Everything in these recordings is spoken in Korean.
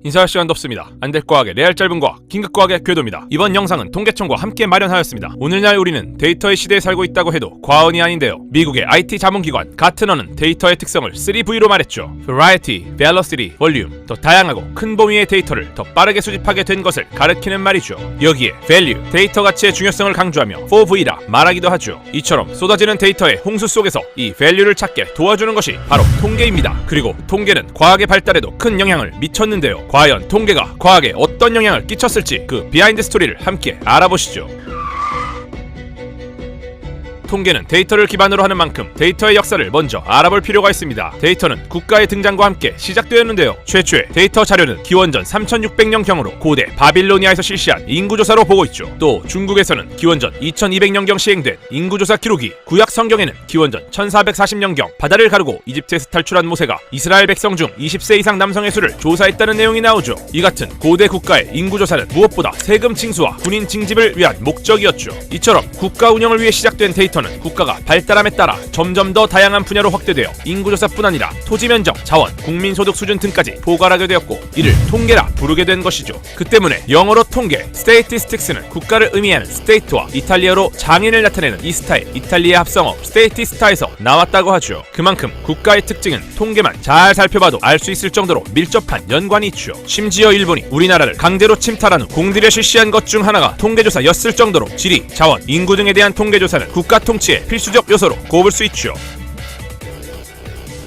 인사할 시간도 없습니다. 안될과학의 레알 짧은 과학, 긴급과학의 궤도입니다. 이번 영상은 통계청과 함께 마련하였습니다. 오늘날 우리는 데이터의 시대에 살고 있다고 해도 과언이 아닌데요. 미국의 IT 자문기관 가트너는 데이터의 특성을 3V로 말했죠. Variety, Velocity, Volume. 더 다양하고 큰 범위의 데이터를 더 빠르게 수집하게 된 것을 가리키는 말이죠. 여기에 Value, 데이터 가치의 중요성을 강조하며 4V라 말하기도 하죠. 이처럼 쏟아지는 데이터의 홍수 속에서 이 Value를 찾게 도와주는 것이 바로 통계입니다. 그리고 통계는 과학의 발달에도 큰 영향을 미쳤는데요. 과연 통계가 과학에 어떤 영향을 끼쳤을지 그 비하인드 스토리를 함께 알아보시죠. 통계는 데이터를 기반으로 하는 만큼 데이터의 역사를 먼저 알아볼 필요가 있습니다. 데이터는 국가의 등장과 함께 시작되었는데요. 최초의 데이터 자료는 기원전 3600년경으로 고대 바빌로니아에서 실시한 인구조사로 보고 있죠. 또 중국에서는 기원전 2200년경 시행된 인구조사 기록이, 구약 성경에는 기원전 1440년경 바다를 가르고 이집트에서 탈출한 모세가 이스라엘 백성 중 20세 이상 남성의 수를 조사했다는 내용이 나오죠. 이 같은 고대 국가의 인구조사는 무엇보다 세금 징수와 군인 징집을 위한 목적이었죠. 이처럼 국가 운영을 위해 시작된 데이터는 국가가 발달함에 따라 점점 더 다양한 분야로 확대되어 인구조사뿐 아니라 토지 면적, 자원, 국민소득 수준 등까지 포괄하게 되었고, 이를 통계라 부르게 된 것이죠. 그 때문에 영어로 통계, statistics는 국가를 의미하는 state와 이탈리아로 장인을 나타내는 이스타의 이탈리아 합성어 statist아에서 나왔다고 하죠. 그만큼 국가의 특징은 통계만 잘 살펴봐도 알 수 있을 정도로 밀접한 연관이 있죠. 심지어 일본이 우리나라를 강제로 침탈한 후 공들여 실시한 것 중 하나가 통계조사였을 정도로 지리, 자원, 인구 등에 대한 통계조사는 국가 통치의 필수적 요소로 꼽을 수 있죠.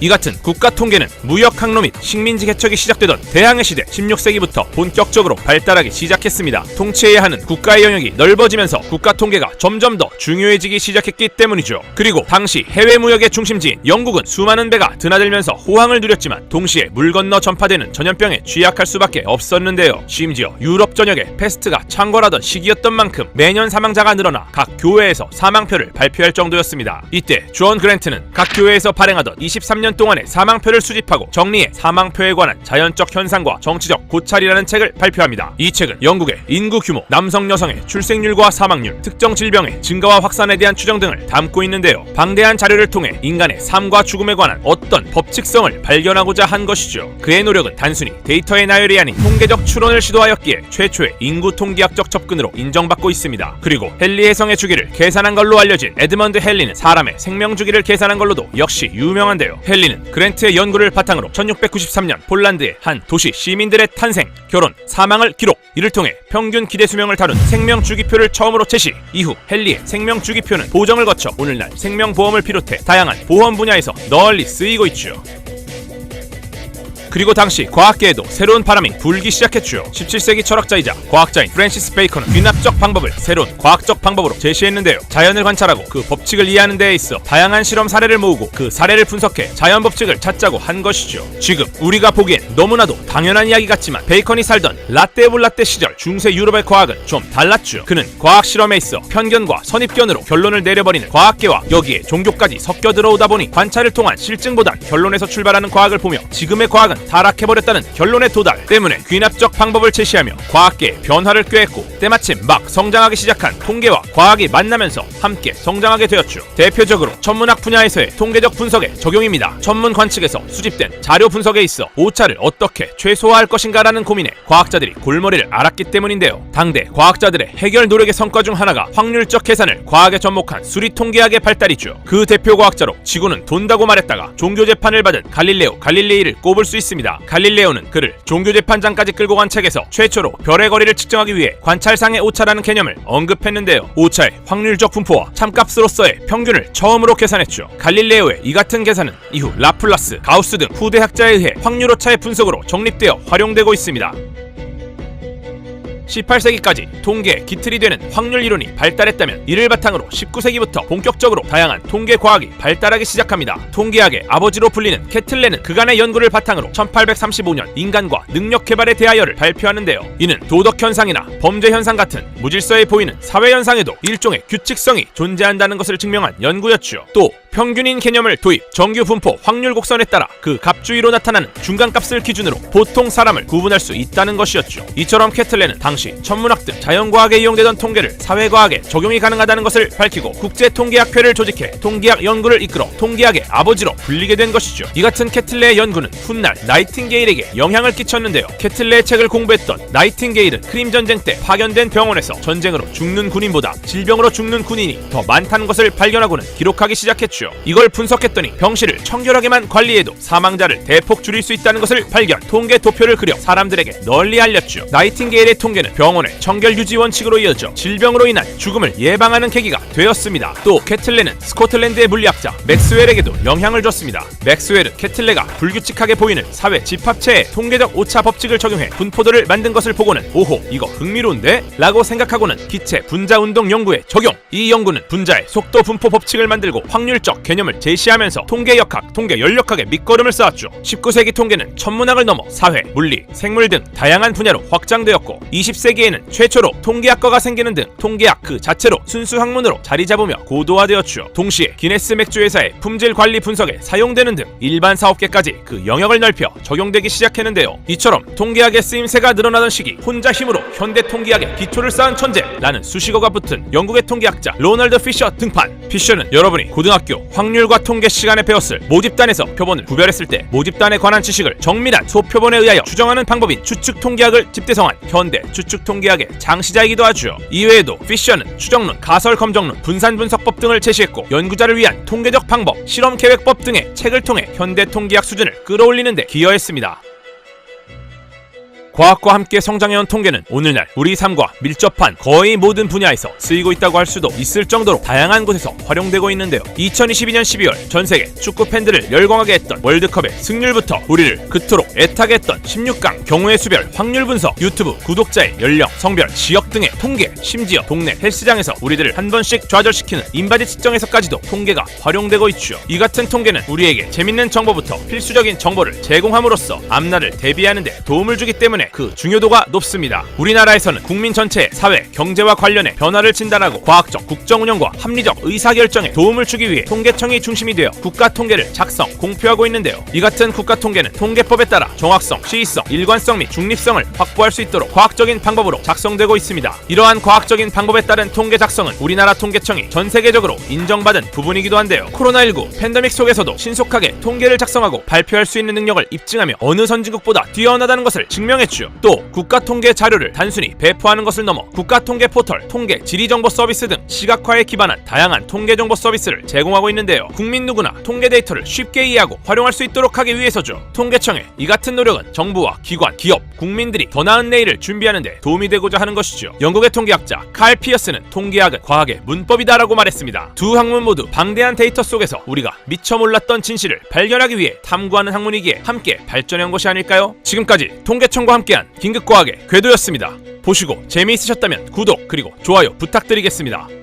이 같은 국가 통계는 무역 항로 및 식민지 개척이 시작되던 대항해 시대 16세기부터 본격적으로 발달하기 시작했습니다. 통치해야 하는 국가의 영역이 넓어지면서 국가 통계가 점점 더 중요해지기 시작했기 때문이죠. 그리고 당시 해외 무역의 중심지인 영국은 수많은 배가 드나들면서 호황을 누렸지만 동시에 물 건너 전파되는 전염병에 취약할 수밖에 없었는데요. 심지어 유럽 전역에 패스트가 창궐하던 시기였던 만큼 매년 사망자가 늘어나 각 교회에서 사망표를 발표할 정도였습니다. 이때 존 그랜트는 각 교회에서 발행하던 23년 동안의 사망표를 수집하고 정리해 사망표에 관한 자연적 현상과 정치적 고찰이라는 책을 발표합니다. 이 책은 영국의 인구 규모, 남성 여성의 출생률과 사망률, 특정 질병의 증가와 확산에 대한 추정 등을 담고 있는데요. 방대한 자료를 통해 인간의 삶과 죽음에 관한 어떤 법칙성을 발견하고자 한 것이죠. 그의 노력은 단순히 데이터의 나열이 아닌 통계적 추론을 시도하였기에 최초의 인구 통계학적 접근으로 인정받고 있습니다. 그리고 헨리 해성의 주기를 계산한 걸로 알려진 에드먼드 헨리는 사람의 생명 주기를 계산한 걸로도 역시 유명한데요. 헨리는 그랜트의 연구를 바탕으로 1693년 폴란드의 한 도시 시민들의 탄생, 결혼, 사망을 기록, 이를 통해 평균 기대 수명을 다룬 생명 주기표를 처음으로 제시. 이후 헨리의 생명 주기표는 보정을 거쳐 오늘날 생명보험을 비롯해 다양한 보험 분야에서 널리 쓰이고 있죠. 그리고 당시 과학계에도 새로운 바람이 불기 시작했죠. 17세기 철학자이자 과학자인 프랜시스 베이컨은 귀납적 방법을 새로운 과학적 방법으로 제시했는데요. 자연을 관찰하고 그 법칙을 이해하는 데에 있어 다양한 실험 사례를 모으고 그 사례를 분석해 자연 법칙을 찾자고 한 것이죠. 지금 우리가 보기엔 너무나도 당연한 이야기 같지만 베이컨이 살던 라떼볼라떼 시절 중세 유럽의 과학은 좀 달랐죠. 그는 과학 실험에 있어 편견과 선입견으로 결론을 내려버리는 과학계와 여기에 종교까지 섞여 들어오다 보니 관찰을 통한 실증보단 결론에서 출발하는 과학을 보며 지금의 과학은 타락해버렸다는 결론에 도달 때문에 귀납적 방법을 제시하며 과학계의 변화를 꾀했고, 때마침 막 성장하기 시작한 통계와 과학이 만나면서 함께 성장하게 되었죠. 대표적으로 천문학 분야에서의 통계적 분석의 적용입니다. 천문 관측에서 수집된 자료 분석에 있어 오차를 어떻게 최소화할 것인가라는 고민에 과학자들이 골머리를 앓았기 때문인데요. 당대 과학자들의 해결 노력의 성과 중 하나가 확률적 계산을 과학에 접목한 수리 통계학의 발달이죠. 그 대표 과학자로 지구는 돈다고 말했다가 종교 재판을 받은 갈릴레오 갈릴레이를 꼽을 수 있습니다. 갈릴레오는 그를 종교재판장까지 끌고 간 책에서 최초로 별의 거리를 측정하기 위해 관찰상의 오차라는 개념을 언급했는데요. 오차의 확률적 분포와 참값으로서의 평균을 처음으로 계산했죠. 갈릴레오의 이 같은 계산은 이후 라플라스, 가우스 등 후대 학자에 의해 확률오차의 분석으로 정립되어 활용되고 있습니다. 18세기까지 통계의 기틀이 되는 확률 이론이 발달했다면 이를 바탕으로 19세기부터 본격적으로 다양한 통계 과학이 발달하기 시작합니다. 통계학의 아버지로 불리는 케틀레는 그간의 연구를 바탕으로 1835년 인간과 능력 개발에 대하여를 발표하는데요. 이는 도덕 현상이나 범죄 현상 같은 무질서해 보이는 사회 현상에도 일종의 규칙성이 존재한다는 것을 증명한 연구였죠. 또 평균인 개념을 도입, 정규 분포 확률 곡선에 따라 그 값주위로 나타나는 중간값을 기준으로 보통 사람을 구분할 수 있다는 것이었죠. 이처럼 케틀레는 당시 당시 천문학 등 자연과학에 이용되던 통계를 사회과학에 적용이 가능하다는 것을 밝히고 국제통계학회를 조직해 통계학 연구를 이끌어 통계학의 아버지로 불리게 된 것이죠. 이 같은 캐틀레의 연구는 훗날 나이팅게일에게 영향을 끼쳤는데요. 캐틀레의 책을 공부했던 나이팅게일은 크림 전쟁 때 파견된 병원에서 전쟁으로 죽는 군인보다 질병으로 죽는 군인이 더 많다는 것을 발견하고는 기록하기 시작했죠. 이걸 분석했더니 병실을 청결하게만 관리해도 사망자를 대폭 줄일 수 있다는 것을 발견, 통계 도표를 그려 사람들에게 널리 알렸죠. 나이팅게일의 통계는 병원의 청결 유지 원칙으로 이어져 질병으로 인한 죽음을 예방하는 계기가 되었습니다. 또 캐틀레는 스코틀랜드의 물리학자 맥스웰에게도 영향을 줬습니다. 맥스웰은 캐틀레가 불규칙하게 보이는 사회 집합체에 통계적 오차 법칙을 적용해 분포도를 만든 것을 보고는 오호, 이거 흥미로운데? 라고 생각하고는 기체 분자 운동 연구에 적용! 이 연구는 분자의 속도 분포 법칙을 만들고 확률적 개념을 제시하면서 통계 역학, 통계 연력학의 밑거름을 쌓았죠. 19세기 통계는 천문학을 넘어 사회, 물리, 생물 등 다양한 분야로 확장되었고 20세기에는 최초로 통계학과가 생기는 등 통계학 그 자체로 순수 학문으로 자리 잡으며 고도화되었죠. 동시에 기네스 맥주 회사의 품질 관리 분석에 사용되는 등 일반 사업계까지 그 영역을 넓혀 적용되기 시작했는데요. 이처럼 통계학의 쓰임새가 늘어나던 시기 혼자 힘으로 현대 통계학의 기초를 쌓은 천재라는 수식어가 붙은 영국의 통계학자 로널드 피셔 등판. 피셔는 여러분이 고등학교 확률과 통계 시간에 배웠을 모집단에서 표본을 구별했을 때 모집단에 관한 지식을 정밀한 소표본에 의하여 추정하는 방법인 추측 통계학을 집대성한 현대 추측 통계학의 장시자이기도 하죠. 이외에도 피셔는 추정론, 가설 검정론, 분산 분석법 등을 제시했고 연구자를 위한 통계적 방법, 실험 계획법 등의 책을 통해 현대 통계학 수준을 끌어올리는 데 기여했습니다. 과학과 함께 성장해온 통계는 오늘날 우리 삶과 밀접한 거의 모든 분야에서 쓰이고 있다고 할 수도 있을 정도로 다양한 곳에서 활용되고 있는데요. 2022년 12월 전세계 축구 팬들을 열광하게 했던 월드컵의 승률부터 우리를 그토록 애타게 했던 16강 경우의 수별 확률 분석, 유튜브 구독자의 연령, 성별, 지역 등의 통계, 심지어 동네 헬스장에서 우리들을 한 번씩 좌절시키는 인바디 측정에서까지도 통계가 활용되고 있죠. 이 같은 통계는 우리에게 재밌는 정보부터 필수적인 정보를 제공함으로써 앞날을 대비하는 데 도움을 주기 때문에 그 중요도가 높습니다. 우리나라에서는 국민 전체의 사회, 경제와 관련해 변화를 진단하고 과학적 국정 운영과 합리적 의사결정에 도움을 주기 위해 통계청이 중심이 되어 국가 통계를 작성, 공표하고 있는데요. 이 같은 국가 통계는 통계법에 따라 정확성, 시의성, 일관성 및 중립성을 확보할 수 있도록 과학적인 방법으로 작성되고 있습니다. 이러한 과학적인 방법에 따른 통계 작성은 우리나라 통계청이 전 세계적으로 인정받은 부분이기도 한데요. 코로나19 팬데믹 속에서도 신속하게 통계를 작성하고 발표할 수 있는 능력을 입증하며 어느 선진국보다 뛰어나다는 것을 증명했죠. 또 국가 통계 자료를 단순히 배포하는 것을 넘어 국가 통계 포털, 통계 지리 정보 서비스 등 시각화에 기반한 다양한 통계 정보 서비스를 제공하고 있는데요. 국민 누구나 통계 데이터를 쉽게 이해하고 활용할 수 있도록 하기 위해서죠. 통계청의 이 같은 노력은 정부와 기관, 기업, 국민들이 더 나은 내일을 준비하는 데 도움이 되고자 하는 것이죠. 영국의 통계학자 칼 피어스는 통계학은 과학의 문법이다라고 말했습니다. 두 학문 모두 방대한 데이터 속에서 우리가 미처 몰랐던 진실을 발견하기 위해 탐구하는 학문이기에 함께 발전해온 것이 아닐까요? 지금까지 통계청과 함께한 긴급과학의 궤도였습니다. 보시고 재미있으셨다면 구독 그리고 좋아요 부탁드리겠습니다.